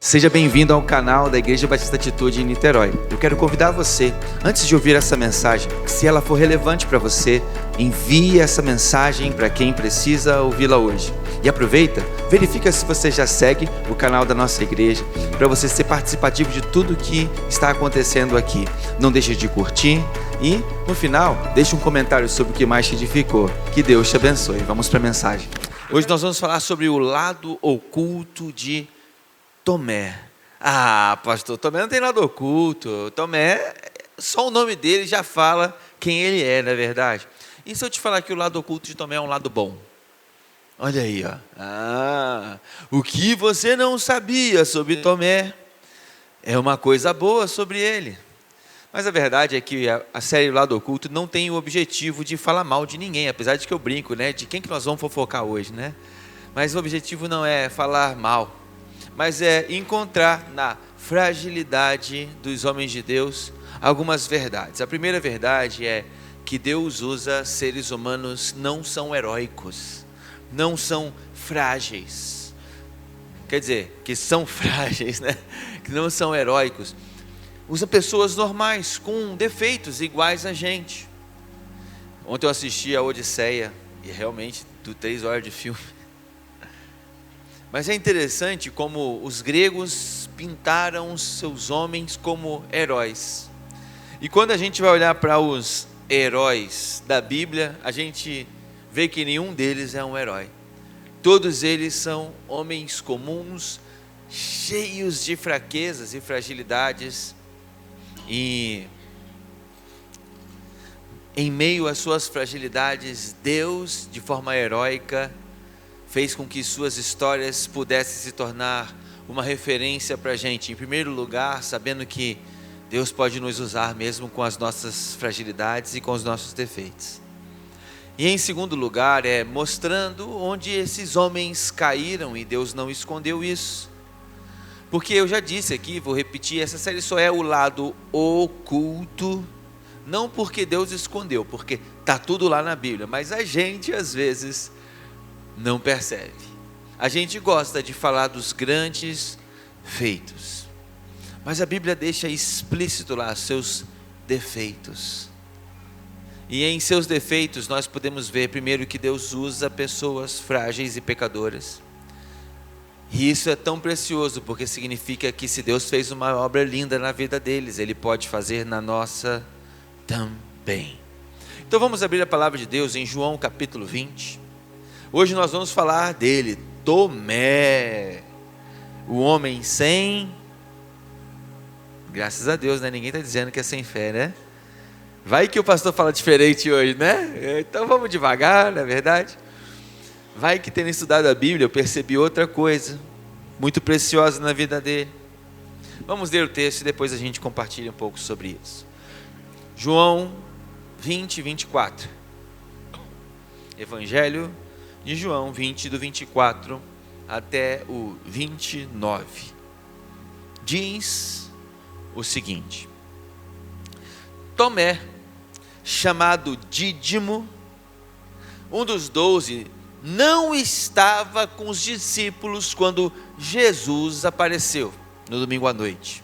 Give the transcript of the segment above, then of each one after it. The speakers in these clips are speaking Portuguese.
Seja bem-vindo ao canal da Igreja Batista Atitude em Niterói. Eu quero convidar você, antes de ouvir essa mensagem, que se ela for relevante para você, envie essa mensagem para quem precisa ouvi-la hoje. E aproveita, verifica se você já segue o canal da nossa igreja, para você ser participativo de tudo que está acontecendo aqui. Não deixe de curtir e, no final, deixe um comentário sobre o que mais te edificou. Que Deus te abençoe. Vamos para a mensagem. Hoje nós vamos falar sobre o lado oculto de Tomé. Ah, pastor, Tomé não tem nada oculto. Tomé, só o nome dele já fala quem ele é, não é verdade? E se eu te falar que o lado oculto de Tomé é um lado bom? Olha aí, ó. O que você não sabia sobre Tomé é uma coisa boa sobre ele. Mas a verdade é que a série Lado Oculto não tem o objetivo de falar mal de ninguém, apesar de que eu brinco, né? De quem que nós vamos fofocar hoje, né? Mas o objetivo não é falar mal, mas é encontrar na fragilidade dos homens de Deus algumas verdades. A primeira verdade é que Deus usa seres humanos não são heróicos, não são frágeis. Quer dizer, que são frágeis, né? Que não são heróicos. Usa pessoas normais, com defeitos iguais a gente. Ontem eu assisti a Odisseia, e realmente, 3 horas de filme. Mas é interessante como os gregos pintaram os seus homens como heróis. E quando a gente vai olhar para os heróis da Bíblia, a gente vê que nenhum deles é um herói. Todos eles são homens comuns, cheios de fraquezas e fragilidades. E em meio às suas fragilidades, Deus, de forma heróica, fez com que suas histórias pudessem se tornar uma referência para a gente. Em primeiro lugar, sabendo que Deus pode nos usar mesmo com as nossas fragilidades e com os nossos defeitos. E em segundo lugar, mostrando onde esses homens caíram, e Deus não escondeu isso. Porque eu já disse aqui, vou repetir, essa série só é o lado oculto, não porque Deus escondeu, porque está tudo lá na Bíblia, mas a gente às vezes não percebe. A gente gosta de falar dos grandes feitos, mas a Bíblia deixa explícito lá seus defeitos. E em seus defeitos nós podemos ver primeiro que Deus usa pessoas frágeis e pecadoras. E isso é tão precioso, porque significa que se Deus fez uma obra linda na vida deles, Ele pode fazer na nossa também. Então vamos abrir a palavra de Deus em João capítulo 20. Hoje nós vamos falar dele, Tomé, o homem sem... Graças a Deus, né? Ninguém está dizendo que é sem fé, né? Vai que o pastor fala diferente hoje, né? Então vamos devagar, não é verdade? Vai que tendo estudado a Bíblia, eu percebi outra coisa muito preciosa na vida dele. Vamos ler o texto e depois a gente compartilha um pouco sobre isso. João 20, 24. Evangelho de João 20, do 24 até o 29. Diz o seguinte: Tomé, chamado Dídimo, um dos 12, não estava com os discípulos quando Jesus apareceu no domingo à noite.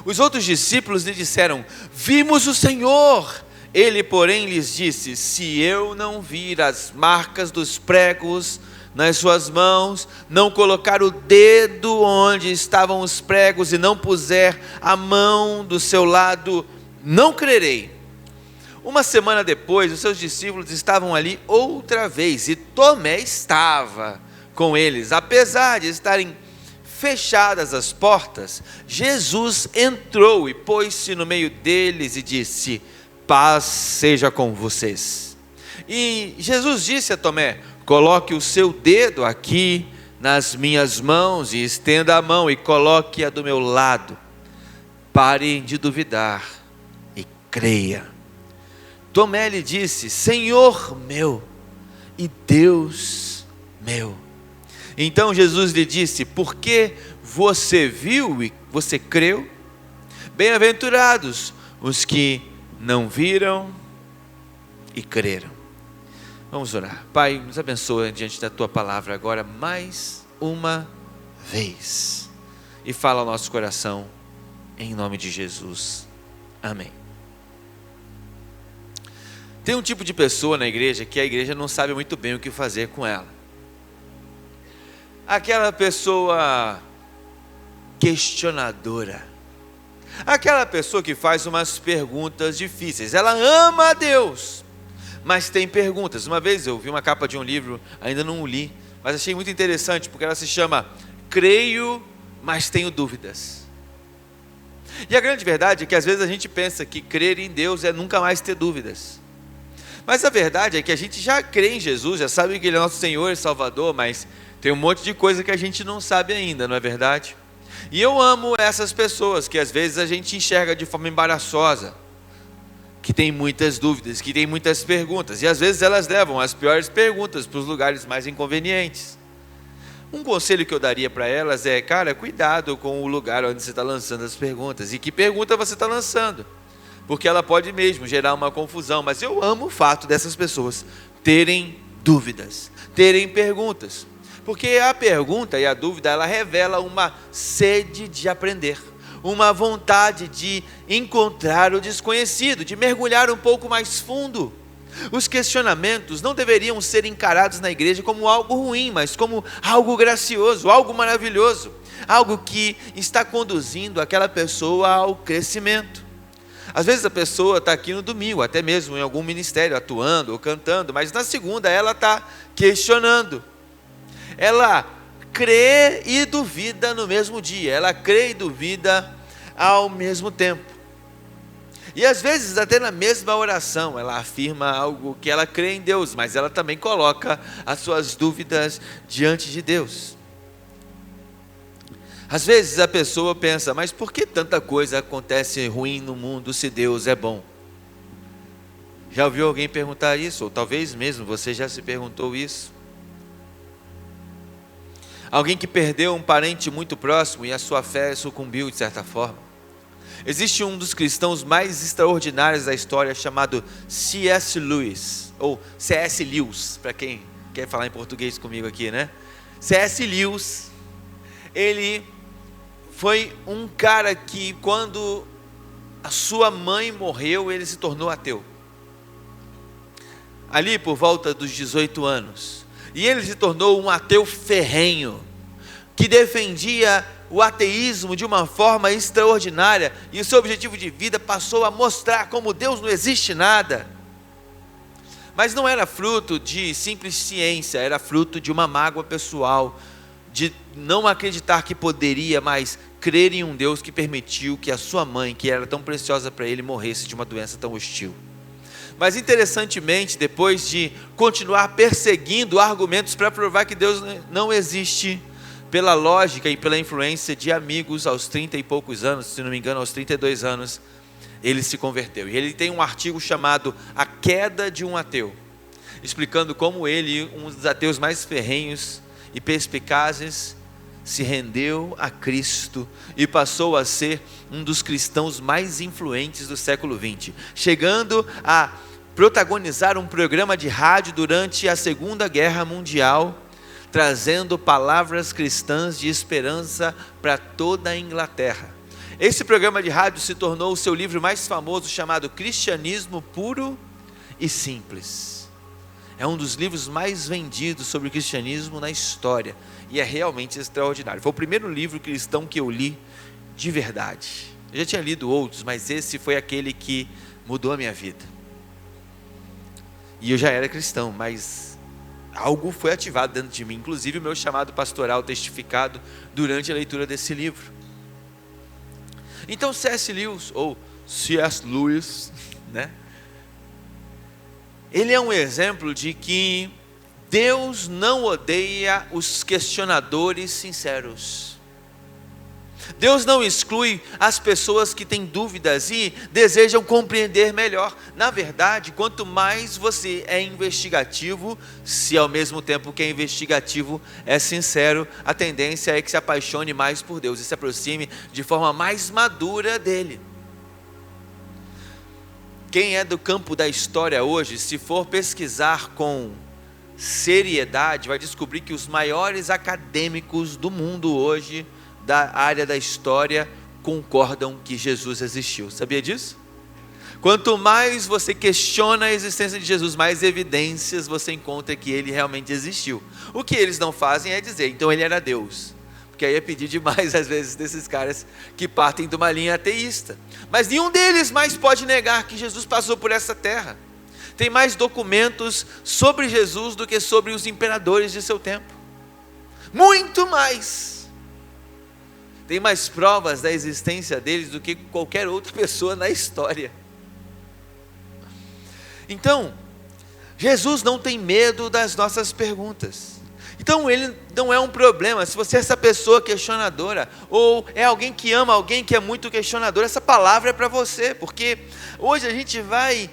Os outros discípulos lhe disseram: vimos o Senhor. Ele, porém, lhes disse: se eu não vir as marcas dos pregos nas suas mãos, não colocar o dedo onde estavam os pregos e não puser a mão do seu lado, não crerei. Uma semana depois, os seus discípulos estavam ali outra vez, e Tomé estava com eles. Apesar de estarem fechadas as portas, Jesus entrou e pôs-se no meio deles e disse: paz seja com vocês. E Jesus disse a Tomé: coloque o seu dedo aqui nas minhas mãos e estenda a mão e coloque-a do meu lado. Pare de duvidar e creia. Tomé lhe disse: Senhor meu e Deus meu. Então Jesus lhe disse: porque você viu e você creu? Bem-aventurados os que não viram e creram. Vamos orar. Pai, nos abençoa diante da Tua palavra agora mais uma vez. e fala ao nosso coração, em nome de Jesus. Amém. Tem um tipo de pessoa na igreja que a igreja não sabe muito bem o que fazer com ela. Aquela pessoa questionadora. Aquela pessoa que faz umas perguntas difíceis. Ela ama a Deus, mas tem perguntas. Uma vez eu vi uma capa de um livro, ainda não o li, mas achei muito interessante, porque ela se chama Creio, mas tenho dúvidas. E a grande verdade é que às vezes a gente pensa que crer em Deus é nunca mais ter dúvidas. Mas a verdade é que a gente já crê em Jesus, já sabe que Ele é nosso Senhor e Salvador, mas tem um monte de coisa que a gente não sabe ainda, não é verdade? E eu amo essas pessoas que às vezes a gente enxerga de forma embaraçosa, que tem muitas dúvidas, que tem muitas perguntas, e às vezes elas levam as piores perguntas para os lugares mais inconvenientes. Um conselho que eu daria para elas é, cara, cuidado com o lugar onde você está lançando as perguntas, e que pergunta você está lançando, porque ela pode mesmo gerar uma confusão. Mas eu amo o fato dessas pessoas terem dúvidas, terem perguntas, porque a pergunta e a dúvida, ela revela uma sede de aprender, uma vontade de encontrar o desconhecido, de mergulhar um pouco mais fundo. Os questionamentos não deveriam ser encarados na igreja como algo ruim, mas como algo gracioso, algo maravilhoso, algo que está conduzindo aquela pessoa ao crescimento. Às vezes a pessoa está aqui no domingo, até mesmo em algum ministério, atuando ou cantando, mas na segunda ela está questionando. Ela crê e duvida no mesmo dia, ela crê e duvida ao mesmo tempo. E às vezes até na mesma oração, ela afirma algo que ela crê em Deus, mas ela também coloca as suas dúvidas diante de Deus. Às vezes a pessoa pensa, mas por que tanta coisa acontece ruim no mundo se Deus é bom? Já ouviu alguém perguntar isso? Ou talvez mesmo você já se perguntou isso? Alguém que perdeu um parente muito próximo e a sua fé sucumbiu de certa forma. Existe um dos cristãos mais extraordinários da história chamado C.S. Lewis, ou C.S. Lewis, para quem quer falar em português comigo aqui, né? C.S. Lewis, ele foi um cara que quando a sua mãe morreu, ele se tornou ateu. Ali por volta dos 18 anos. E ele se tornou um ateu ferrenho, que defendia o ateísmo de uma forma extraordinária, e o seu objetivo de vida passou a mostrar como Deus não existe nada. Mas não era fruto de simples ciência, era fruto de uma mágoa pessoal, de não acreditar que poderia mais crer em um Deus que permitiu que a sua mãe, que era tão preciosa para ele, morresse de uma doença tão hostil. Mas interessantemente, depois de continuar perseguindo argumentos para provar que Deus não existe, pela lógica e pela influência de amigos, aos 30 e poucos anos, se não me engano, aos 32 anos, ele se converteu. E ele tem um artigo chamado A Queda de um Ateu, explicando como ele, um dos ateus mais ferrenhos e perspicazes, se rendeu a Cristo e passou a ser um dos cristãos mais influentes do século XX, chegando a protagonizar um programa de rádio durante a Segunda Guerra Mundial, trazendo palavras cristãs de esperança para toda a Inglaterra. Esse programa de rádio se tornou o seu livro mais famoso, chamado Cristianismo Puro e Simples. É um dos livros mais vendidos sobre o cristianismo na história, e é realmente extraordinário. Foi o primeiro livro cristão que eu li de verdade. Eu já tinha lido outros, mas esse foi aquele que mudou a minha vida. E eu já era cristão, mas algo foi ativado dentro de mim, inclusive o meu chamado pastoral testificado durante a leitura desse livro. Então C.S. Lewis, ou C.S. Lewis, né? Ele é um exemplo de que Deus não odeia os questionadores sinceros. Deus não exclui as pessoas que têm dúvidas e desejam compreender melhor. Na verdade, quanto mais você é investigativo, se ao mesmo tempo que é investigativo é sincero, a tendência é que se apaixone mais por Deus e se aproxime de forma mais madura dele. Quem é do campo da história hoje, se for pesquisar com seriedade, vai descobrir que os maiores acadêmicos do mundo hoje da área da história concordam que Jesus existiu. Sabia disso? Quanto mais você questiona a existência de Jesus, mais evidências você encontra que ele realmente existiu. O que eles não fazem é dizer, então ele era Deus. Porque aí é pedir demais às vezes desses caras que partem de uma linha ateísta. Mas nenhum deles mais pode negar que Jesus passou por essa terra. Tem mais documentos sobre Jesus do que sobre os imperadores de seu tempo. Muito mais. Tem mais provas da existência deles do que qualquer outra pessoa na história. Então, Jesus não tem medo das nossas perguntas. Então ele não é um problema. Se você é essa pessoa questionadora, ou é alguém que ama alguém que é muito questionador, essa palavra é para você, porque hoje a gente vai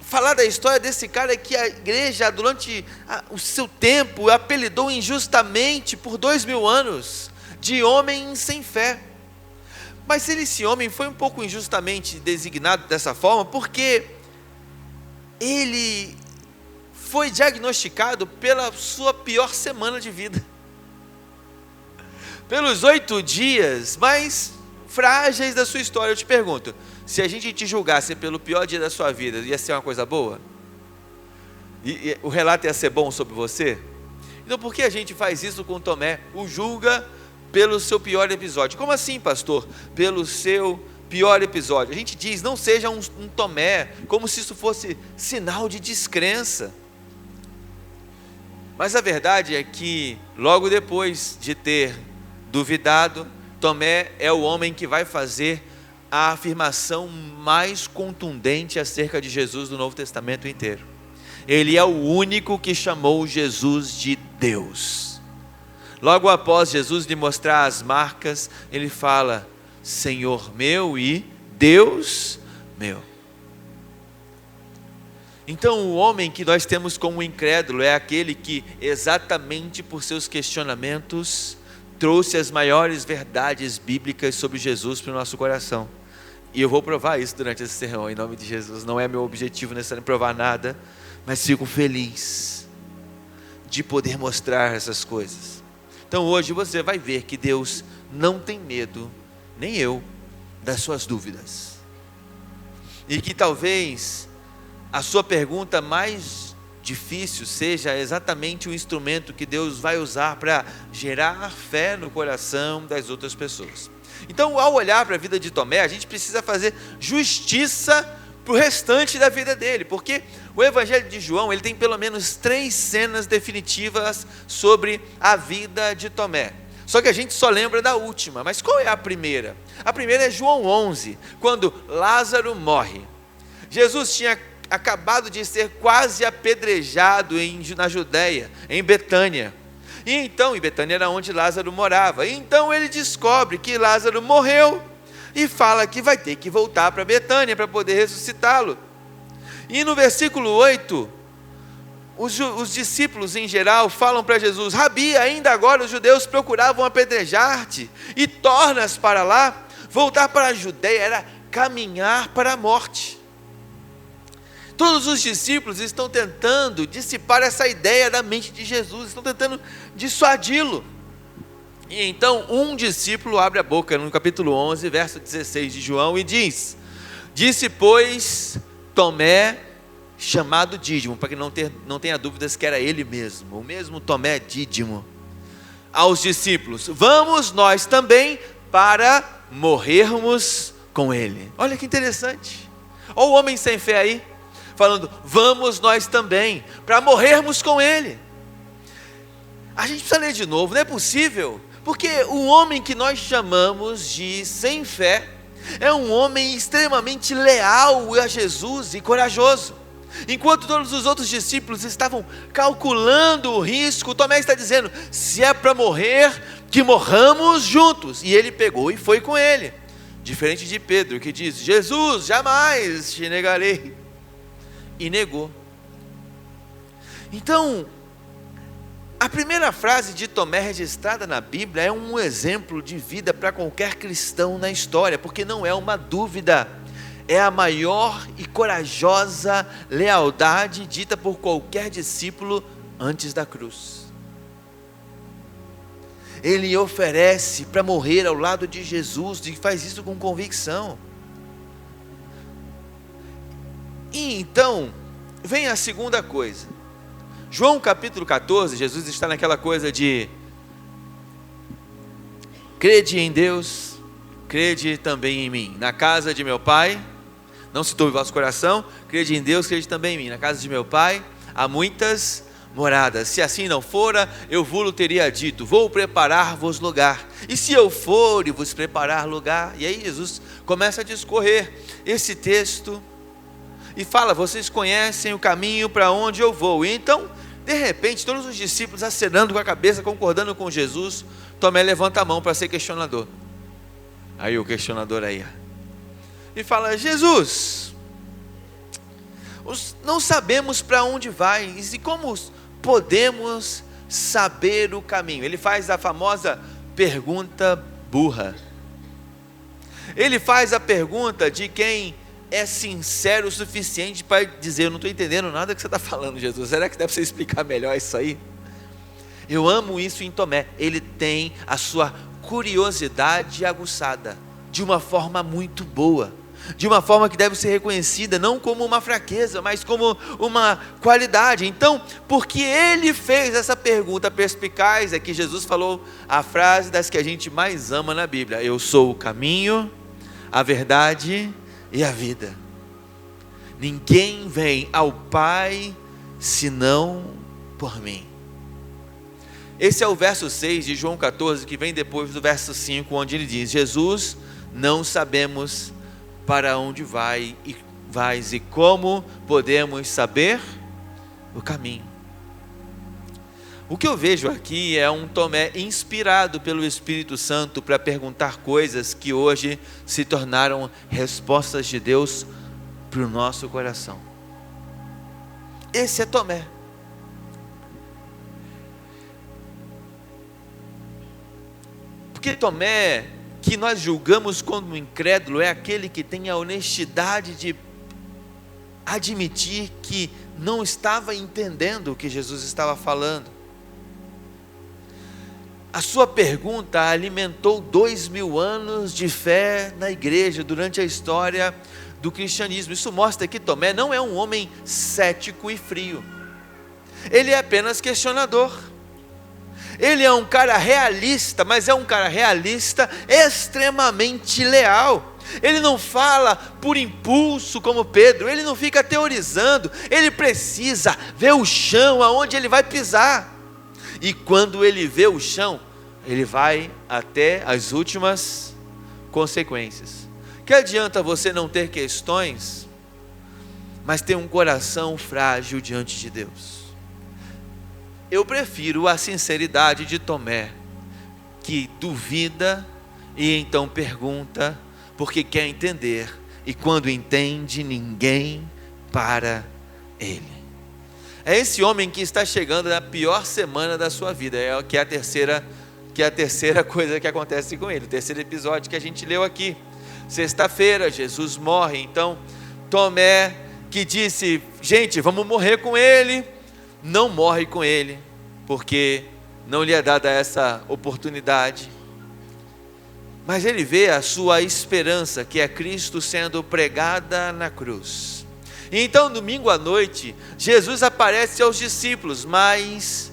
falar da história desse cara que a igreja, durante o seu tempo, apelidou injustamente por 2000 anos, de homem sem fé. Mas esse homem foi um pouco injustamente designado dessa forma, porque ele foi diagnosticado pela sua pior semana de vida, pelos 8 dias mais frágeis da sua história. Eu te pergunto, se a gente te julgasse pelo pior dia da sua vida, ia ser uma coisa boa? E o relato ia ser bom sobre você? Então por que a gente faz isso com Tomé? O julga pelo seu pior episódio. Como assim, pastor? Pelo seu pior episódio. A gente diz, não seja um Tomé, como se isso fosse sinal de descrença. Mas a verdade é que, logo depois de ter duvidado, Tomé é o homem que vai fazer a afirmação mais contundente acerca de Jesus do Novo Testamento inteiro. Ele é o único que chamou Jesus de Deus. Logo após Jesus lhe mostrar as marcas, ele fala, Senhor meu e Deus meu. Então o homem que nós temos como incrédulo é aquele que, exatamente por seus questionamentos, trouxe as maiores verdades bíblicas sobre Jesus para o nosso coração. E eu vou provar isso durante esse sermão, em nome de Jesus. Não é meu objetivo necessariamente provar nada, mas fico feliz de poder mostrar essas coisas. Então hoje você vai ver que Deus não tem medo, nem eu, das suas dúvidas. E que talvez a sua pergunta mais difícil seja exatamente o instrumento que Deus vai usar para gerar fé no coração das outras pessoas. Então, ao olhar para a vida de Tomé, a gente precisa fazer justiça para o restante da vida dele, porque o Evangelho de João, ele tem pelo menos 3 cenas definitivas sobre a vida de Tomé. Só que a gente só lembra da última. Mas qual é a primeira? A primeira é João 11, quando Lázaro morre. Jesus tinha acabado de ser quase apedrejado na Judéia, em Betânia. E então, em Betânia era onde Lázaro morava. E então ele descobre que Lázaro morreu e fala que vai ter que voltar para Betânia para poder ressuscitá-lo. E no versículo 8, os discípulos em geral falam para Jesus, Rabi, ainda agora os judeus procuravam apedrejar-te e tornas para lá. Voltar para a Judéia era caminhar para a morte. Todos os discípulos estão tentando dissipar essa ideia da mente de Jesus, estão tentando dissuadi-lo. E então um discípulo abre a boca no capítulo 11, verso 16 de João e diz, disse pois Tomé, chamado Dídimo, para que não tenha dúvidas que era ele mesmo, o mesmo Tomé Dídimo, aos discípulos, vamos nós também para morrermos com ele. Olha que interessante, olha o homem sem fé aí, falando, vamos nós também, para morrermos com ele. A gente precisa ler de novo, não é possível, porque o homem que nós chamamos de sem fé, é um homem extremamente leal a Jesus e corajoso. Enquanto todos os outros discípulos estavam calculando o risco, Tomé está dizendo, se é para morrer, que morramos juntos. E ele pegou e foi com ele. Diferente de Pedro, que diz, Jesus, jamais te negarei. E negou. Então, a primeira frase de Tomé registrada na Bíblia é um exemplo de vida para qualquer cristão na história, porque não é uma dúvida, é a maior e corajosa lealdade dita por qualquer discípulo antes da cruz. ele oferece para morrer ao lado de Jesus, e faz isso com convicção. E então, vem a segunda coisa. João capítulo 14, Jesus está naquela coisa de: crede em Deus, crede também em mim. Na casa de meu Pai, não se turbe o vosso coração, crede em Deus, crede também em mim. Na casa de meu Pai há muitas moradas. Se assim não fora, eu vos teria dito: vou preparar-vos lugar. E se eu for e vos preparar lugar? E aí Jesus começa a discorrer esse texto e fala: vocês conhecem o caminho para onde eu vou. E então, de repente, todos os discípulos acenando com a cabeça, concordando com Jesus, Tomé levanta a mão para ser questionador. Aí o questionador aí, e fala: Jesus, não sabemos para onde vai, e como podemos saber o caminho? Ele faz a famosa pergunta burra. Ele faz a pergunta de quem é sincero o suficiente para dizer: eu não estou entendendo nada que você está falando, Jesus, será que dá para você explicar melhor isso aí? Eu amo isso em Tomé. Ele tem a sua curiosidade aguçada de uma forma muito boa, de uma forma que deve ser reconhecida não como uma fraqueza, mas como uma qualidade. Então, porque ele fez essa pergunta perspicaz, é que Jesus falou a frase das que a gente mais ama na Bíblia: eu sou o caminho, a verdade e a vida. Ninguém vem ao Pai senão por mim. Esse é o verso 6 de João 14, que vem depois do verso 5, onde ele diz: Jesus, não sabemos para onde vais e como podemos saber o caminho. O que eu vejo aqui é um Tomé inspirado pelo Espírito Santo para perguntar coisas que hoje se tornaram respostas de Deus para o nosso coração. Esse é Tomé. Porque Tomé, que nós julgamos como incrédulo, é aquele que tem a honestidade de admitir que não estava entendendo o que Jesus estava falando. A sua pergunta alimentou 2000 anos de fé na igreja durante a história do cristianismo. Isso mostra que Tomé não é um homem cético e frio. Ele é apenas questionador. Ele é um cara realista, mas é um cara realista extremamente leal. Ele não fala por impulso como Pedro, ele não fica teorizando, ele precisa ver o chão aonde ele vai pisar. E quando ele vê o chão, ele vai até as últimas consequências. Que adianta você não ter questões, mas ter um coração frágil diante de Deus? Eu prefiro a sinceridade de Tomé, que duvida e então pergunta, porque quer entender, e quando entende, ninguém para ele. É esse homem que está chegando na pior semana da sua vida, que é a terceira coisa que acontece com ele, o terceiro episódio que a gente leu aqui. Sexta-feira, Jesus morre. Então, Tomé, que disse: gente, vamos morrer com ele, não morre com ele, porque não lhe é dada essa oportunidade. Mas ele vê a sua esperança, que é Cristo sendo pregada na cruz. E então, domingo à noite, Jesus aparece aos discípulos, mas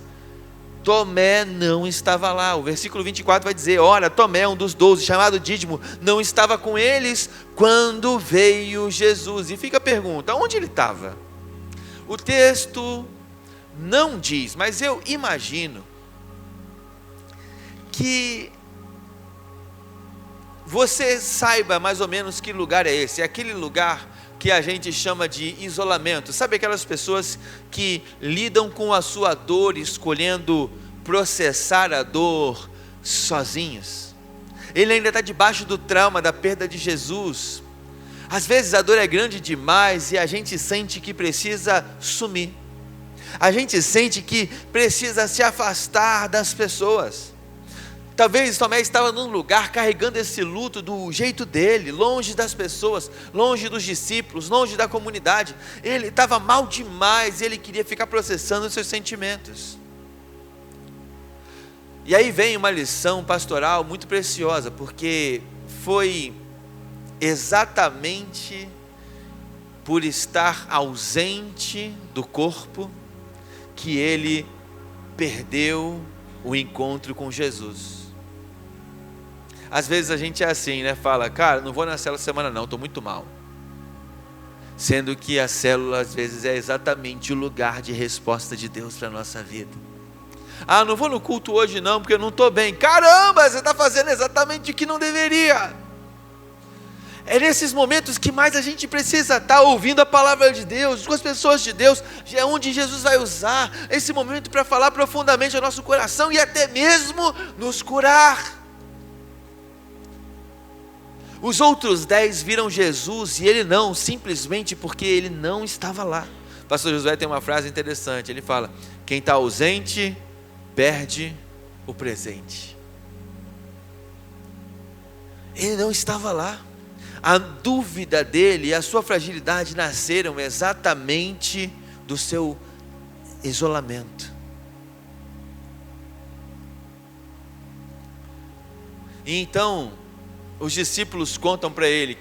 Tomé não estava lá. O versículo 24 vai dizer: ora, Tomé, um dos 12, chamado Dídimo, não estava com eles quando veio Jesus. E fica a pergunta: onde ele estava? O texto não diz, mas eu imagino que você saiba mais ou menos que lugar é esse. É aquele lugar que a gente chama de isolamento. Sabe aquelas pessoas que lidam com a sua dor, escolhendo processar a dor sozinhos? Ele ainda está debaixo do trauma da perda de Jesus. Às vezes a dor é grande demais e a gente sente que precisa sumir. A gente sente que precisa se afastar das pessoas. Talvez Tomé estava num lugar carregando esse luto do jeito dele, longe das pessoas, longe dos discípulos, longe da comunidade. Ele estava mal demais e ele queria ficar processando os seus sentimentos. E aí vem uma lição pastoral muito preciosa, porque foi exatamente por estar ausente do corpo que ele perdeu o encontro com Jesus. Às vezes a gente é assim, né? Fala, cara, não vou na célula semana não, estou muito mal. Sendo que a célula às vezes é exatamente o lugar de resposta de Deus para a nossa vida. Ah, não vou no culto hoje não, porque eu não estou bem. Caramba, você está fazendo exatamente o que não deveria. É nesses momentos que mais a gente precisa estar ouvindo a palavra de Deus, com as pessoas de Deus, é onde Jesus vai usar esse momento para falar profundamente ao nosso coração e até mesmo nos curar. Os outros 10 viram Jesus e ele não, simplesmente porque ele não estava lá. O pastor Josué tem uma frase interessante, ele fala, quem está ausente, perde o presente. Ele não estava lá. A dúvida dele e a sua fragilidade nasceram exatamente do seu isolamento. E então, os discípulos contam para ele,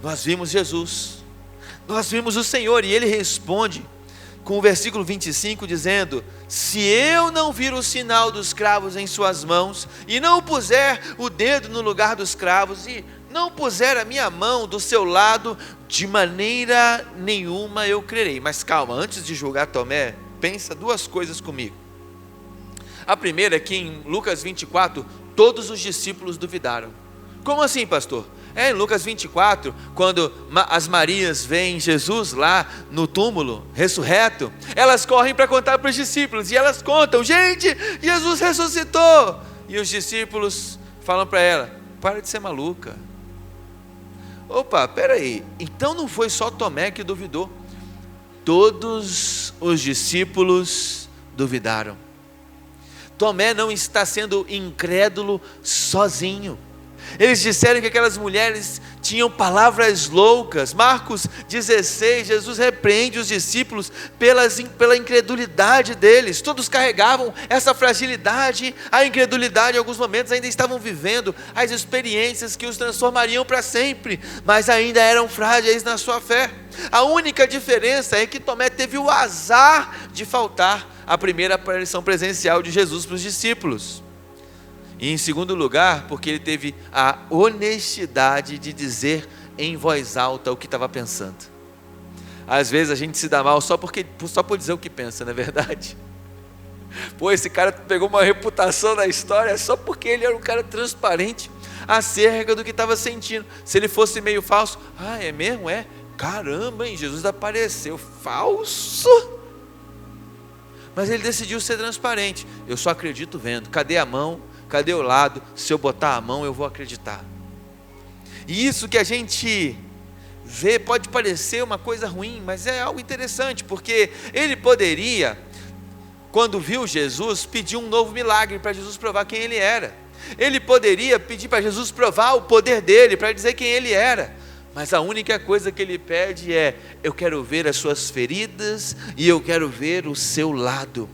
nós vimos Jesus, nós vimos o Senhor, e ele responde com o versículo 25 dizendo, se eu não vir o sinal dos cravos em suas mãos, e não puser o dedo no lugar dos cravos, e não puser a minha mão do seu lado, de maneira nenhuma eu crerei. Mas calma, antes de julgar Tomé, pensa duas coisas comigo. A primeira é que em Lucas 24, todos os discípulos duvidaram. Como assim, pastor? Em Lucas 24, quando as Marias veem Jesus lá no túmulo, ressurreto, elas correm para contar para os discípulos, e elas contam, gente, Jesus ressuscitou, e os discípulos falam para ela, para de ser maluca. Opa, peraí, então não foi só Tomé que duvidou, todos os discípulos duvidaram. Tomé não está sendo incrédulo sozinho. Eles disseram que aquelas mulheres tinham palavras loucas. Marcos 16, Jesus repreende os discípulos pela incredulidade deles. Todos carregavam essa fragilidade, a incredulidade. Em alguns momentos ainda estavam vivendo as experiências que os transformariam para sempre, mas ainda eram frágeis na sua fé. A única diferença é que Tomé teve o azar de faltar a primeira aparição presencial de Jesus para os discípulos. E em segundo lugar, porque ele teve a honestidade de dizer em voz alta o que estava pensando. Às vezes a gente se dá mal só por dizer o que pensa, não é verdade? Pô, esse cara pegou uma reputação na história só porque ele era um cara transparente acerca do que estava sentindo. Se ele fosse meio falso, ah, é mesmo? É? Caramba, hein? Jesus apareceu falso? Mas ele decidiu ser transparente. Eu só acredito vendo. Cadê a mão? Cadê o lado? Se eu botar a mão eu vou acreditar. E isso que a gente vê pode parecer uma coisa ruim, mas é algo interessante, porque ele poderia, quando viu Jesus, pedir um novo milagre para Jesus provar quem ele era. Ele poderia pedir para Jesus provar o poder dele, para dizer quem ele era. Mas a única coisa que ele pede é, eu quero ver as suas feridas e eu quero ver o seu lado.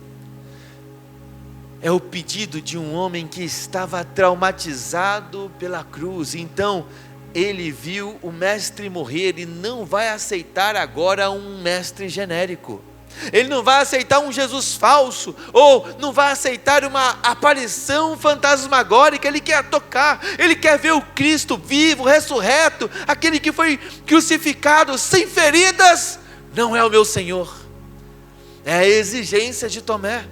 É o pedido de um homem que estava traumatizado pela cruz. Então ele viu o mestre morrer e não vai aceitar agora um mestre genérico. Ele não vai aceitar um Jesus falso, ou não vai aceitar uma aparição fantasmagórica. Ele quer tocar, ele quer ver o Cristo vivo, ressurreto, aquele que foi crucificado sem feridas. Não é o meu Senhor. É a exigência de Tomé.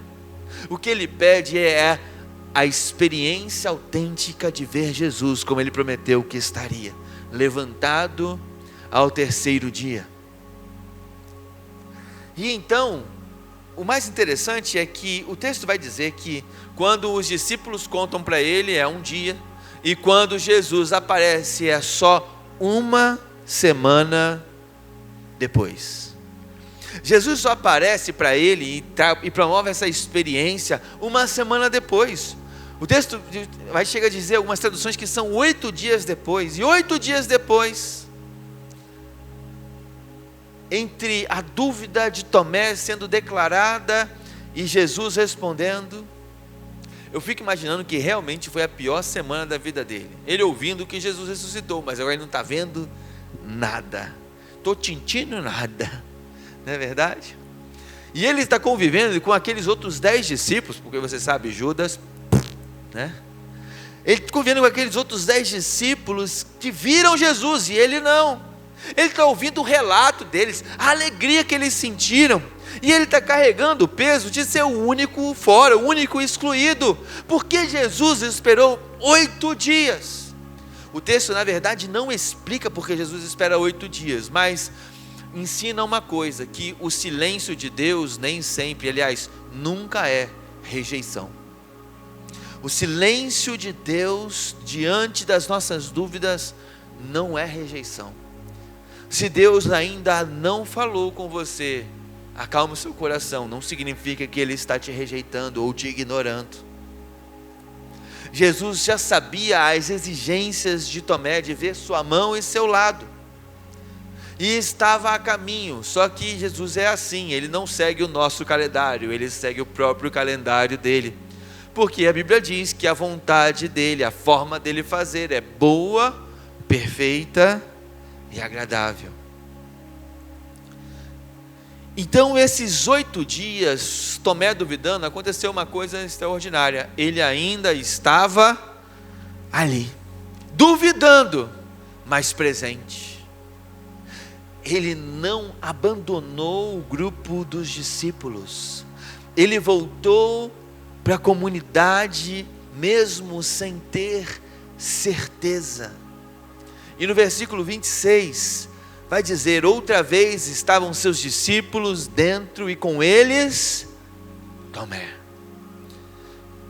O que ele pede é a experiência autêntica de ver Jesus, como ele prometeu que estaria, levantado ao terceiro dia. E então, o mais interessante é que o texto vai dizer que quando os discípulos contam para ele é um dia, e quando Jesus aparece é só uma semana depois. Jesus só aparece para ele e promove essa experiência uma semana depois. O texto vai chegar a dizer algumas traduções que são 8 dias depois. E 8 dias depois, entre a dúvida de Tomé sendo declarada e Jesus respondendo, Eu fico imaginando que realmente foi a pior semana da vida dele. Ele ouvindo que Jesus ressuscitou, mas agora ele não está vendo nada. Estou sentindo nada. Não é verdade? E ele está convivendo com aqueles outros 10 discípulos, porque você sabe, Judas, né? Ele está convivendo com aqueles outros 10 discípulos que viram Jesus e ele não. Ele está ouvindo o relato deles, a alegria que eles sentiram. E ele está carregando o peso de ser o único fora, o único excluído. Porque Jesus esperou 8 dias. O texto, na verdade, não explica porque Jesus espera 8 dias, mas ensina uma coisa, que o silêncio de Deus nem sempre, aliás, nunca é rejeição. O silêncio de Deus diante das nossas dúvidas não é rejeição. Se Deus ainda não falou com você, acalma o seu coração, não significa que Ele está te rejeitando ou te ignorando. Jesus já sabia as exigências de Tomé de ver sua mão e seu lado, e estava a caminho. Só que Jesus é assim, Ele não segue o nosso calendário, Ele segue o próprio calendário dele, porque a Bíblia diz que a vontade dele, a forma dele fazer é boa, perfeita e agradável. Então esses 8 dias, Tomé duvidando, aconteceu uma coisa extraordinária. Ele ainda estava ali, duvidando, mas presente. Ele não abandonou o grupo dos discípulos. Ele voltou para a comunidade, mesmo sem ter certeza. E no versículo 26, vai dizer: outra vez estavam seus discípulos dentro e com eles Tomé.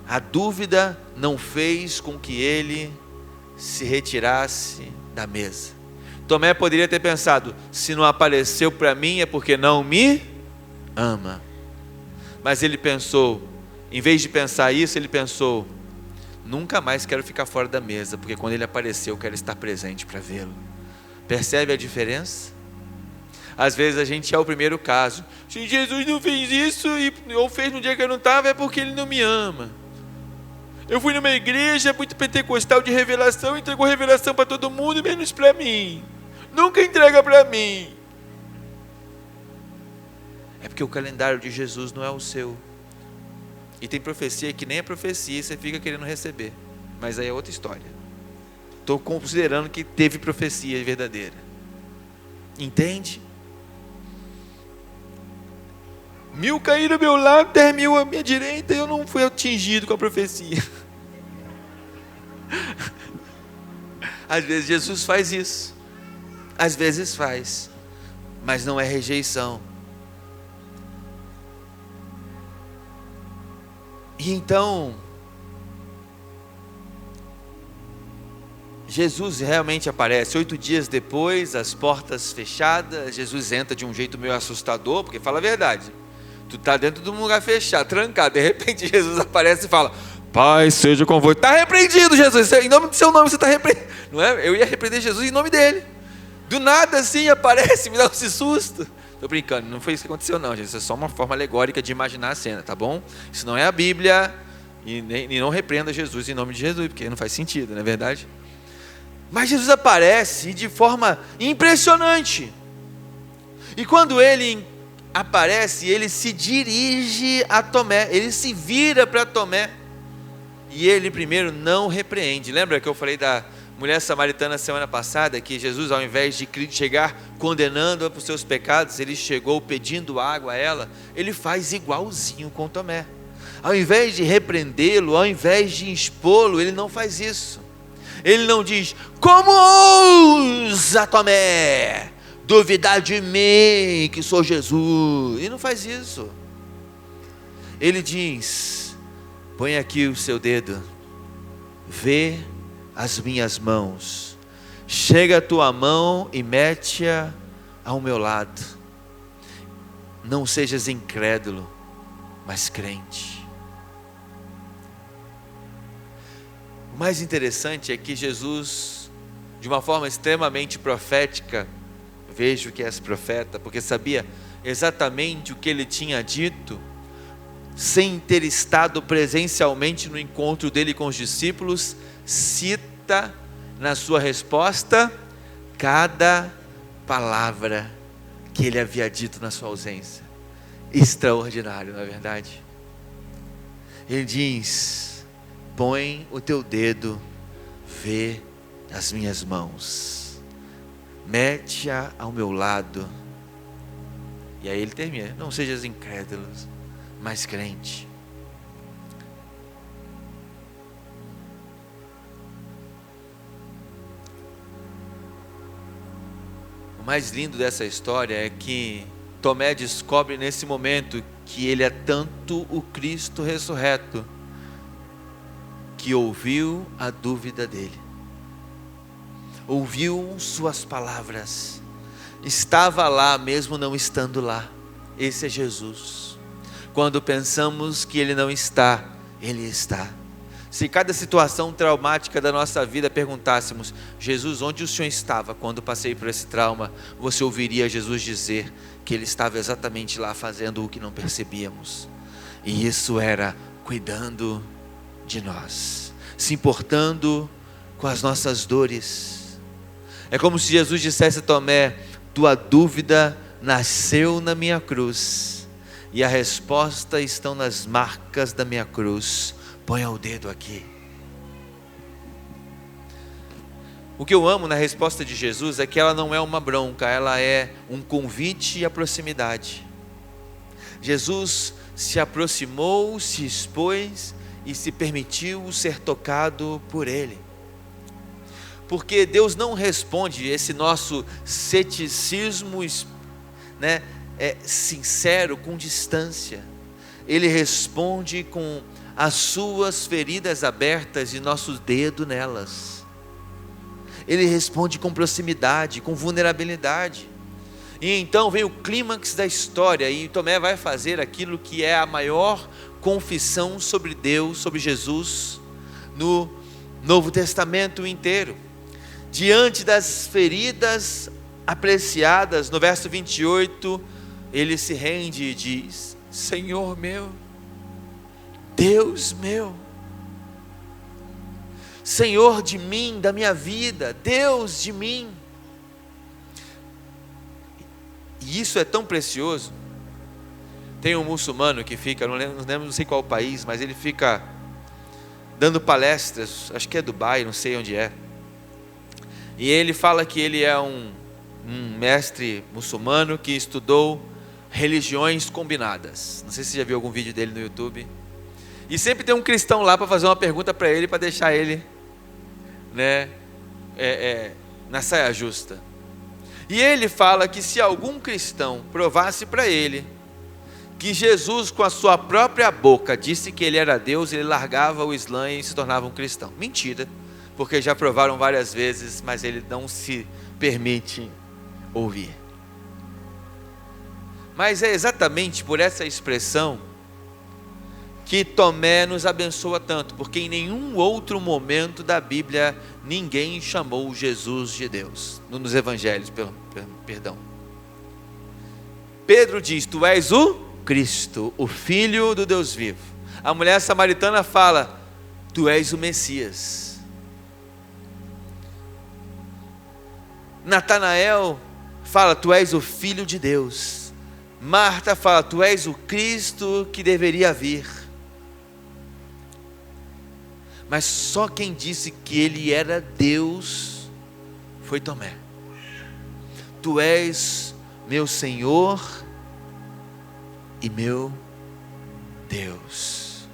A dúvida não fez com que ele se retirasse da mesa. Tomé poderia ter pensado: se não apareceu para mim é porque não me ama. Mas ele pensou, em vez de pensar isso, ele pensou: nunca mais quero ficar fora da mesa, porque quando ele aparecer eu quero estar presente para vê-lo. Percebe a diferença? Às vezes a gente é o primeiro caso. Se Jesus não fez isso, ou fez no dia que eu não estava, é porque Ele não me ama. Eu fui numa igreja muito pentecostal de revelação, entregou revelação para todo mundo, menos para mim. Nunca entrega para mim. É porque o calendário de Jesus não é o seu. E tem profecia que nem é profecia, e você fica querendo receber. Mas aí é outra história. Estou considerando que teve profecia verdadeira. Entende? 1000 caíram ao meu lado, 10.000 à minha direita, e eu não fui atingido com a profecia. Às vezes Jesus faz isso. Às vezes faz. Mas não é rejeição. E então, Jesus realmente aparece. 8 dias depois, as portas fechadas, Jesus entra de um jeito meio assustador, porque fala a verdade, tu está dentro de um lugar fechado, trancado, de repente Jesus aparece e fala: Pai seja convosco. Está repreendido, Jesus, em nome do seu nome você está repreendido. Não é? Eu ia repreender Jesus em nome dele. Do nada assim aparece, me dá esse susto. Estou brincando, não foi isso que aconteceu não, gente. Isso é só uma forma alegórica de imaginar a cena, tá bom? Isso não é a Bíblia, e não repreenda Jesus em nome de Jesus, porque não faz sentido, não é verdade? Mas Jesus aparece de forma impressionante. E quando ele aparece, ele se dirige a Tomé, ele se vira para Tomé, e ele primeiro não repreende. Lembra que eu falei da mulher samaritana semana passada, que Jesus, ao invés de chegar condenando-a por seus pecados, ele chegou pedindo água a ela? Ele faz igualzinho com Tomé. Ao invés de repreendê-lo, ao invés de expô-lo, ele não faz isso. Ele não diz: como ousa Tomé duvidar de mim, que sou Jesus? Ele não faz isso. Ele diz: põe aqui o seu dedo, vê as minhas mãos, chega a tua mão e mete-a ao meu lado. Não sejas incrédulo, mas crente. O mais interessante é que Jesus, de uma forma extremamente profética, vejo que és profeta, porque sabia exatamente o que ele tinha dito, sem ter estado presencialmente no encontro dele com os discípulos, cita na sua resposta cada palavra que ele havia dito na sua ausência. Extraordinário, não é verdade? Ele diz: põe o teu dedo, vê as minhas mãos, mete-a ao meu lado. E aí ele termina: não sejas incrédulo, mas crente. O mais lindo dessa história é que Tomé descobre nesse momento que ele é tanto o Cristo ressurreto, que ouviu a dúvida dele, ouviu suas palavras, estava lá mesmo não estando lá. Esse é Jesus. Quando pensamos que Ele não está, Ele está. Se cada situação traumática da nossa vida perguntássemos: Jesus, onde o Senhor estava quando passei por esse trauma? Você ouviria Jesus dizer que Ele estava exatamente lá fazendo o que não percebíamos. E isso era cuidando de nós, se importando com as nossas dores. É como se Jesus dissesse a Tomé: tua dúvida nasceu na minha cruz, e a resposta estão nas marcas da minha cruz. Ponha o dedo aqui. O que eu amo na resposta de Jesus é que ela não é uma bronca, ela é um convite à proximidade. Jesus se aproximou, se expôs e se permitiu ser tocado por Ele. Porque Deus não responde esse nosso ceticismo, né, sincero, com distância. Ele responde com as suas feridas abertas e nosso dedo nelas. Ele responde com proximidade, com vulnerabilidade. E então vem o clímax da história, e Tomé vai fazer aquilo que é a maior confissão sobre Deus, sobre Jesus, no Novo Testamento inteiro. Diante das feridas apreciadas, no verso 28, ele se rende e diz: Senhor meu, Deus meu, Senhor de mim, da minha vida, Deus de mim. E isso é tão precioso. Tem um muçulmano que fica, não sei qual país, mas ele fica dando palestras, acho que é Dubai, não sei onde é. E ele fala que ele é um mestre muçulmano que estudou religiões combinadas. Não sei se você já viu algum vídeo dele no YouTube. E sempre tem um cristão lá para fazer uma pergunta para ele, para deixar ele, né, na saia justa. E ele fala que se algum cristão provasse para ele que Jesus com a sua própria boca disse que ele era Deus, ele largava o Islã e se tornava um cristão. Mentira, porque já provaram várias vezes, mas ele não se permite ouvir. Mas é exatamente por essa expressão que Tomé nos abençoa tanto, porque em nenhum outro momento da Bíblia ninguém chamou Jesus de Deus, nos evangelhos, perdão. Pedro diz: tu és o Cristo, o Filho do Deus vivo. A mulher samaritana fala: tu és o Messias. Natanael fala: tu és o Filho de Deus. Marta fala: tu és o Cristo que deveria vir. Mas só quem disse que ele era Deus foi Tomé. Tu és meu Senhor e meu Deus.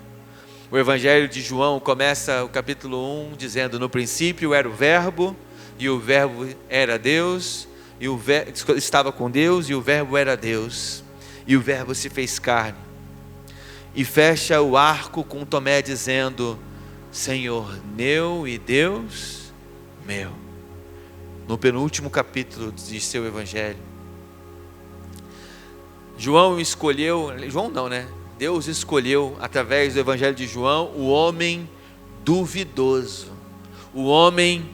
O Evangelho de João começa o capítulo 1 dizendo: no princípio era o Verbo, e o Verbo era Deus, e o Verbo estava com Deus, e o Verbo era Deus, e o Verbo se fez carne. E fecha o arco com Tomé dizendo: Senhor meu e Deus meu. No penúltimo capítulo de seu Evangelho, Deus escolheu através do Evangelho de João o homem duvidoso, o homem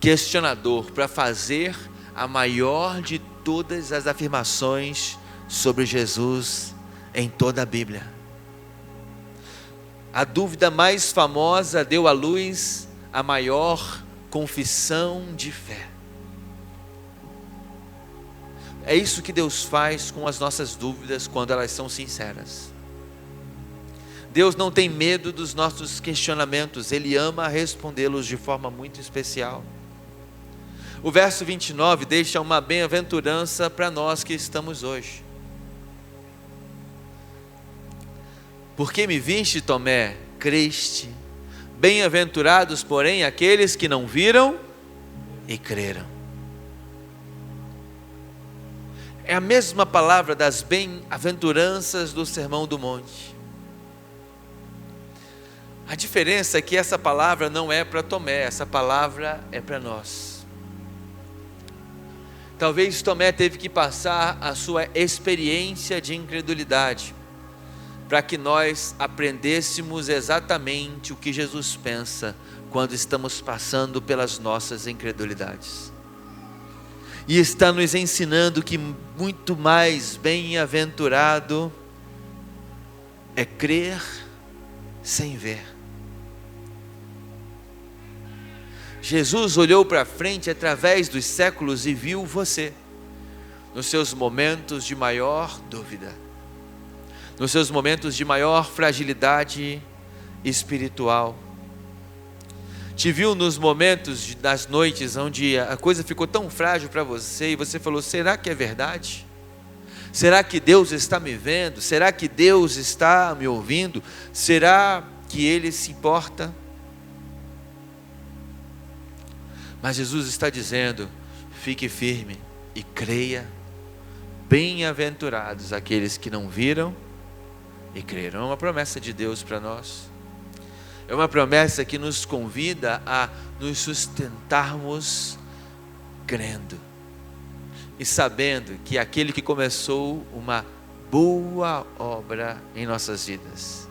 questionador, para fazer a maior de todas as afirmações sobre Jesus em toda a Bíblia. A dúvida mais famosa deu à luz a maior confissão de fé. É isso que Deus faz com as nossas dúvidas quando elas são sinceras. Deus não tem medo dos nossos questionamentos, Ele ama respondê-los de forma muito especial. O verso 29 deixa uma bem-aventurança para nós que estamos hoje. Porque me viste, Tomé, creste. Bem-aventurados, porém, aqueles que não viram e creram. É a mesma palavra das bem-aventuranças do Sermão do Monte. A diferença é que essa palavra não é para Tomé, essa palavra é para nós. Talvez Tomé teve que passar a sua experiência de incredulidade, para que nós aprendêssemos exatamente o que Jesus pensa quando estamos passando pelas nossas incredulidades. E está nos ensinando que muito mais bem-aventurado é crer sem ver. Jesus olhou para frente através dos séculos e viu você, nos seus momentos de maior dúvida, nos seus momentos de maior fragilidade espiritual. Te viu nos momentos das noites onde a coisa ficou tão frágil para você e você falou: será que é verdade? Será que Deus está me vendo? Será que Deus está me ouvindo? Será que Ele se importa? Mas Jesus está dizendo: fique firme e creia. Bem-aventurados aqueles que não viram e creram. É uma promessa de Deus para nós. É uma promessa que nos convida a nos sustentarmos crendo e sabendo que aquele que começou uma boa obra em nossas vidas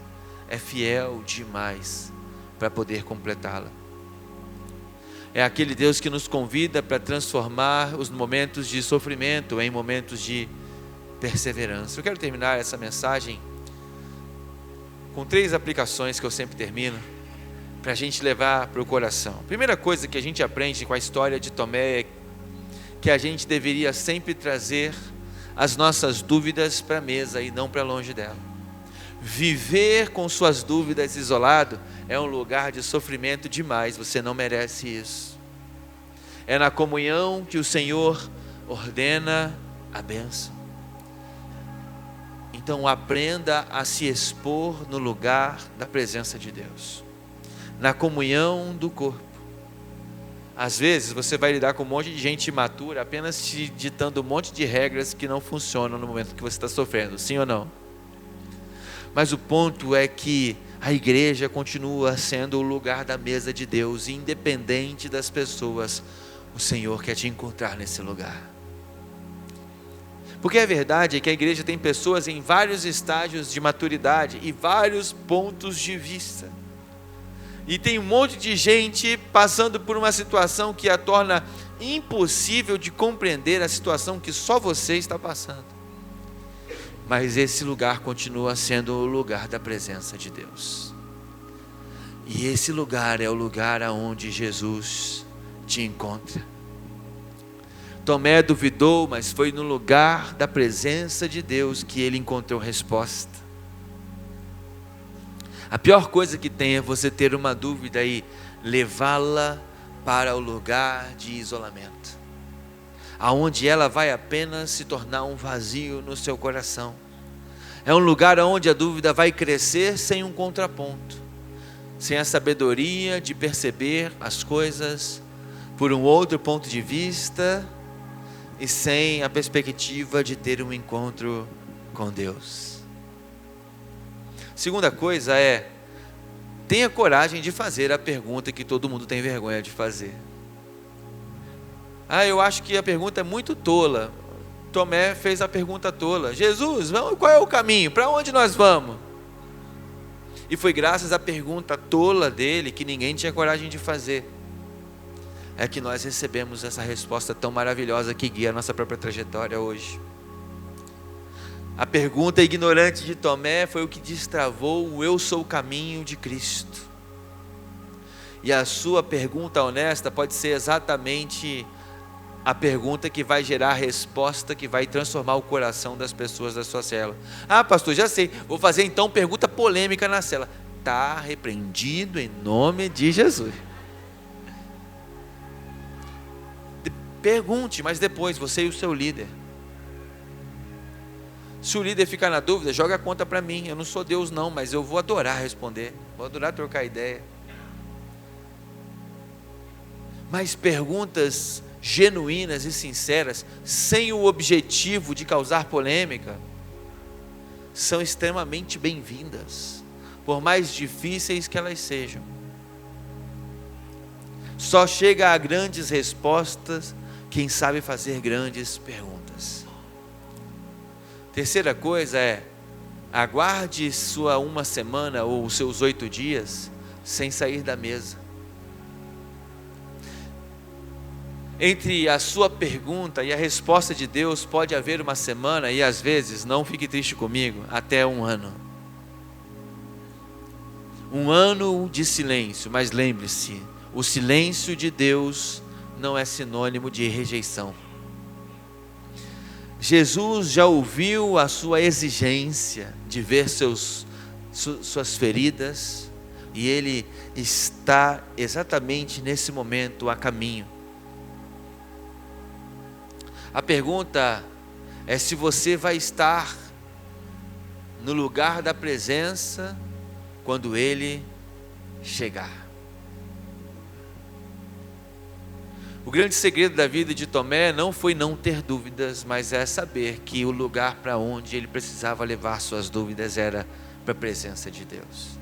é fiel demais para poder completá-la. É aquele Deus que nos convida para transformar os momentos de sofrimento em momentos de perseverança. Eu quero terminar essa mensagem com 3 aplicações que eu sempre termino, para a gente levar para o coração. A primeira coisa que a gente aprende com a história de Tomé é que a gente deveria sempre trazer as nossas dúvidas para a mesa e não para longe dela. Viver com suas dúvidas isolado é um lugar de sofrimento demais, você não merece isso. É na comunhão que o Senhor ordena a bênção. Então aprenda a se expor no lugar da presença de Deus, na comunhão do corpo. Às vezes você vai lidar com um monte de gente imatura, apenas te ditando um monte de regras que não funcionam no momento que você está sofrendo, sim ou não? Mas o ponto é que a igreja continua sendo o lugar da mesa de Deus, e independente das pessoas, o Senhor quer te encontrar nesse lugar. Porque a verdade é que a igreja tem pessoas em vários estágios de maturidade e vários pontos de vista. E tem um monte de gente passando por uma situação que a torna impossível de compreender a situação que só você está passando. Mas esse lugar continua sendo o lugar da presença de Deus. E esse lugar é o lugar aonde Jesus te encontra. Tomé duvidou, mas foi no lugar da presença de Deus que ele encontrou resposta. A pior coisa que tem é você ter uma dúvida e levá-la para o lugar de isolamento, aonde ela vai apenas se tornar um vazio no seu coração. É um lugar onde a dúvida vai crescer sem um contraponto, sem a sabedoria de perceber as coisas por um outro ponto de vista e sem a perspectiva de ter um encontro com Deus. Segunda coisa é: tenha coragem de fazer a pergunta que todo mundo tem vergonha de fazer. Eu acho que a pergunta é muito tola. Tomé fez a pergunta tola: Jesus, qual é o caminho? Para onde nós vamos? E foi graças à pergunta tola dele, que ninguém tinha coragem de fazer, é que nós recebemos essa resposta tão maravilhosa que guia a nossa própria trajetória hoje. A pergunta ignorante de Tomé foi o que destravou o eu sou o caminho de Cristo. E a sua pergunta honesta pode ser exatamente a pergunta que vai gerar a resposta que vai transformar o coração das pessoas da sua célula. Ah, pastor, já sei, vou fazer então pergunta polêmica na célula. Está repreendido em nome de Jesus. Pergunte, mas depois, você e o seu líder. Se o líder ficar na dúvida, joga a conta para mim. Eu não sou Deus não, mas eu vou adorar responder. Vou adorar trocar ideia. Mas perguntas genuínas e sinceras, sem o objetivo de causar polêmica, são extremamente bem-vindas, por mais difíceis que elas sejam. Só chega a grandes respostas quem sabe fazer grandes perguntas. Terceira coisa é, aguarde sua uma semana ou os seus 8 dias sem sair da mesa. Entre a sua pergunta e a resposta de Deus pode haver uma semana e às vezes, não fique triste comigo, até 1 ano. 1 ano de silêncio, mas lembre-se, o silêncio de Deus não é sinônimo de rejeição. Jesus já ouviu a sua exigência de ver suas feridas, e Ele está exatamente nesse momento a caminho. A pergunta é se você vai estar no lugar da presença quando Ele chegar. O grande segredo da vida de Tomé não foi não ter dúvidas, mas é saber que o lugar para onde ele precisava levar suas dúvidas era para a presença de Deus.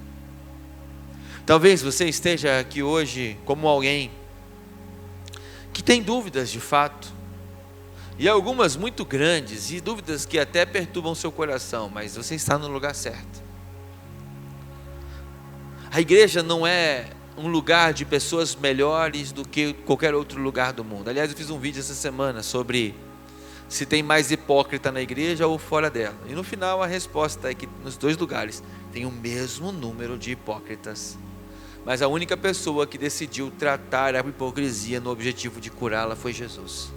Talvez você esteja aqui hoje como alguém que tem dúvidas de fato, e algumas muito grandes, e dúvidas que até perturbam seu coração, mas você está no lugar certo. A igreja não é um lugar de pessoas melhores do que qualquer outro lugar do mundo. Aliás, eu fiz um vídeo essa semana sobre se tem mais hipócrita na igreja ou fora dela. E no final a resposta é que nos 2 lugares tem o mesmo número de hipócritas. Mas a única pessoa que decidiu tratar a hipocrisia no objetivo de curá-la foi Jesus.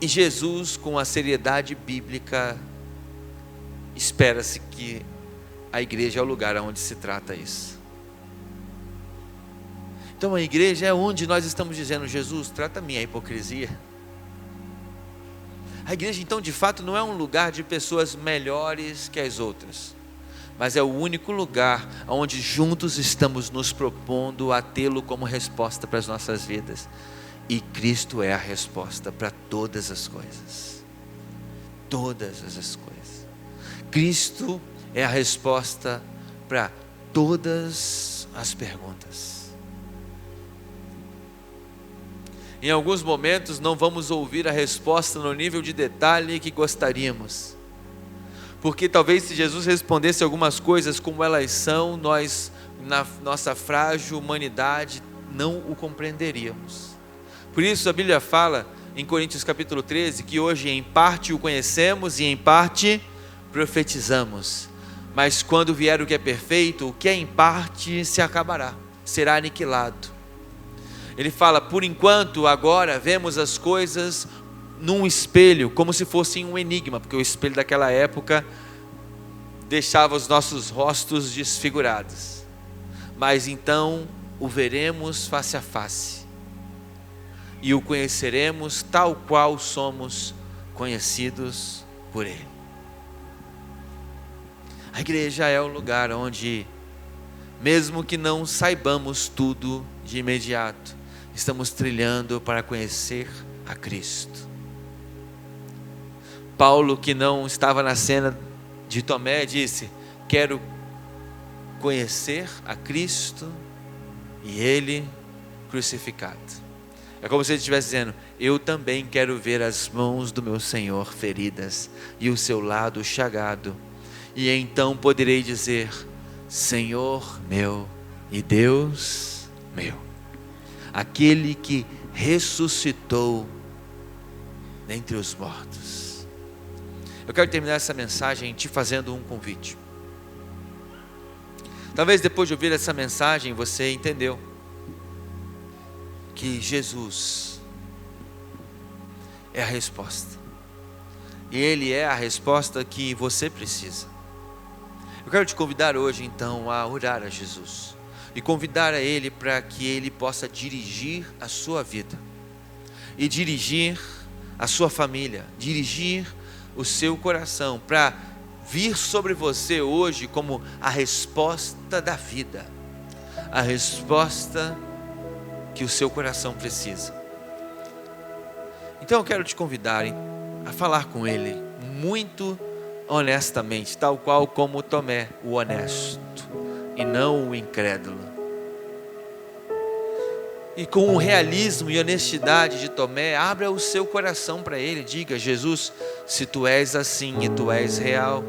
E Jesus, com a seriedade bíblica, espera-se que a igreja é o lugar onde se trata isso. Então a igreja é onde nós estamos dizendo, Jesus, trata a minha hipocrisia. A igreja então de fato não é um lugar de pessoas melhores que as outras, mas é o único lugar onde juntos estamos nos propondo a tê-lo como resposta para as nossas vidas. E Cristo é a resposta para todas as coisas. Todas as coisas. Cristo é a resposta para todas as perguntas. Em alguns momentos não vamos ouvir a resposta no nível de detalhe que gostaríamos, porque talvez se Jesus respondesse algumas coisas como elas são, nós, na nossa frágil humanidade, não o compreenderíamos. Por isso a Bíblia fala em Coríntios capítulo 13, que hoje em parte o conhecemos e em parte profetizamos. Mas quando vier o que é perfeito, o que é em parte se acabará, será aniquilado. Ele fala, por enquanto, agora vemos as coisas num espelho, como se fosse um enigma, porque o espelho daquela época deixava os nossos rostos desfigurados. Mas então o veremos face a face, e o conheceremos tal qual somos conhecidos por Ele. A igreja é o lugar onde, mesmo que não saibamos tudo de imediato, estamos trilhando para conhecer a Cristo. Paulo, que não estava na cena de Tomé, disse, quero conhecer a Cristo e Ele crucificado. É como se ele estivesse dizendo, eu também quero ver as mãos do meu Senhor feridas e o seu lado chagado. E então poderei dizer, Senhor meu e Deus meu, aquele que ressuscitou dentre os mortos. Eu quero terminar essa mensagem te fazendo um convite. Talvez depois de ouvir essa mensagem você entendeu que Jesus é a resposta. E Ele é a resposta que você precisa. Eu quero te convidar hoje então a orar a Jesus e convidar a Ele para que Ele possa dirigir a sua vida e dirigir a sua família, dirigir o seu coração para vir sobre você hoje como a resposta da vida, a resposta que o seu coração precisa. Então eu quero te convidar a falar com Ele muito honestamente, tal qual como Tomé, o honesto e não o incrédulo. E com o realismo e honestidade de Tomé, abra o seu coração para Ele, diga: Jesus, se Tu és assim e Tu és real,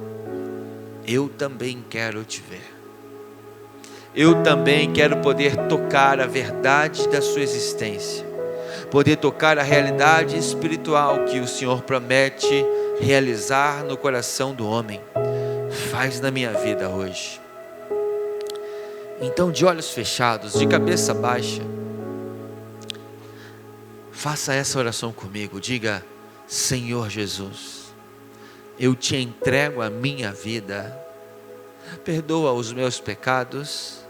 eu também quero Te ver. Eu também quero poder tocar a verdade da sua existência, poder tocar a realidade espiritual que o Senhor promete realizar no coração do homem. Faz na minha vida hoje. Então, de olhos fechados, de cabeça baixa, faça essa oração comigo. Diga: Senhor Jesus, eu Te entrego a minha vida, perdoa os meus pecados,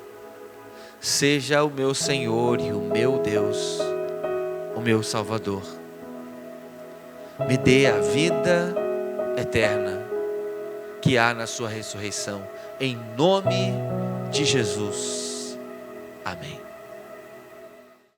seja o meu Senhor e o meu Deus, o meu Salvador. Me dê a vida eterna que há na sua ressurreição, em nome de Jesus. Amém.